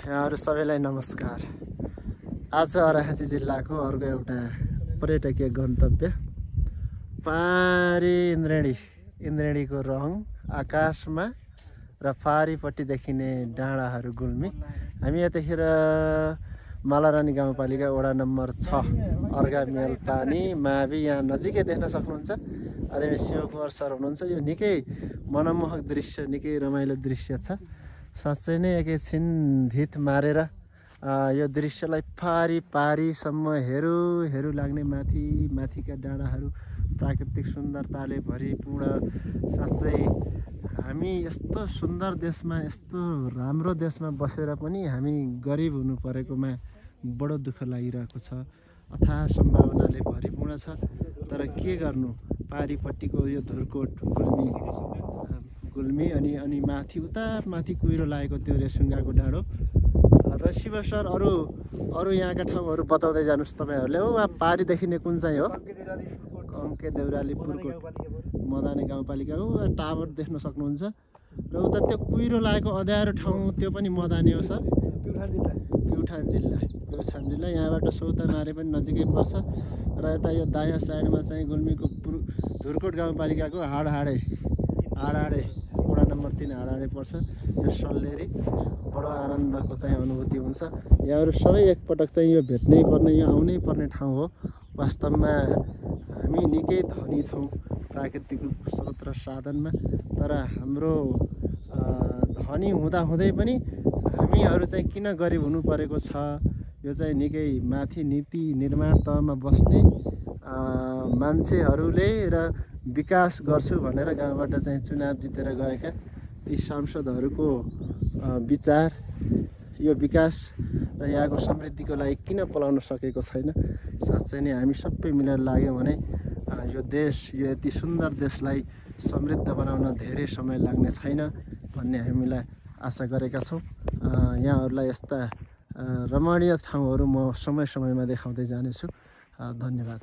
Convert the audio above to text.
यहाँहरु सबैलाई नमस्कार। आज अर्घाखाँची जिल्लाको अर्को एउटा पर्यटकीय गन्तव्य पारी इन्द्रेणीको रङ आकाशमा र पारीपट्टि देखिने डाँडाहरू गुल्मी। हामी यतिखेर मालारानी गाउँपालिका वडा नम्बर 6 अर्घा मेलपानी मावि यहाँ नजिकै देख्न सक्नुहुन्छ। आदरणीय शिवकुमार सर हुनुहुन्छ। यो निकै मनमोहक दृश्य, निकै रमाइलो दृश्य छ। साँच्चै नै एकैछिन धित मारेर यो दृश्यलाई पारीसम्म हेरु लाग्ने माथिका डाँडाहरू प्राकृतिक सुन्दरताले भरिपूर्ण। साँच्चै हामी यस्तो सुन्दर देशमा, यस्तो राम्रो देशमा बसेर पनि हामी गरिब हुनु परेकोमा बडो दुःख लागिरहेको छ। अथाह सम्भावनाले भरिपूर्ण छ। तर के गर्नु, पारीपट्टिको यो धुर्कोट गुल्मी अनि माथि कुहिरो लागेको त्यो रेसुङ्गाको डाँडो र शिव सर अरू यहाँका ठाउँहरू बताउँदै जानुहोस् तपाईँहरूले। हो वहाँ पारी देखिने कुन चाहिँ हो? कङ्के देउराली पुर्कोट मदाने गाउँपालिका हो। टावर देख्न सक्नुहुन्छ। र उता त्यो कुहिरो लागेको अँध्यारो ठाउँ त्यो पनि मदाने हो सर? प्युठान जिल्ला। यहाँबाट सौतामारे पनि नजिकै पर्छ। र यता यो दायाँ साइडमा चाहिँ गुल्मीको धुर्कोट गाउँपालिकाको हाडहाडे वडा नम्बर 3 हाडहाडे पर्छ। यो सल्लेरी बडो आनन्दको चाहिँ अनुभूति हुन्छ। यहाँहरू सबै एकपटक चाहिँ यो भेट्नै पर्ने, यो आउनै पर्ने ठाउँ हो। वास्तवमा हामी निकै धनी छौँ प्राकृतिक स्रोत र साधनमा। तर हाम्रो धनी हुँदै पनि हामीहरू चाहिँ किन गरिब हुनु परेको छ? यो चाहिँ निकै माथि नीति निर्माण तहमा बस्ने मान्छेहरूले र विकास गर्छु भनेर गाउँबाट चाहिँ चुनाव जितेर गएका ती सांसदहरूको विचार, यो विकास र यहाँको समृद्धिको लागि किन पलाउन सकेको छैन? साँच्चै नै हामी सबै मिलेर लाग्यौँ भने यो देश, यो यति सुन्दर देशलाई समृद्ध बनाउन धेरै समय लाग्ने छैन भन्ने हामीलाई आशा गरेका छौँ। यहाँहरूलाई यस्ता रमणीय ठाउँहरू म समय समयमा देखाउँदै जानेछु। धन्यवाद।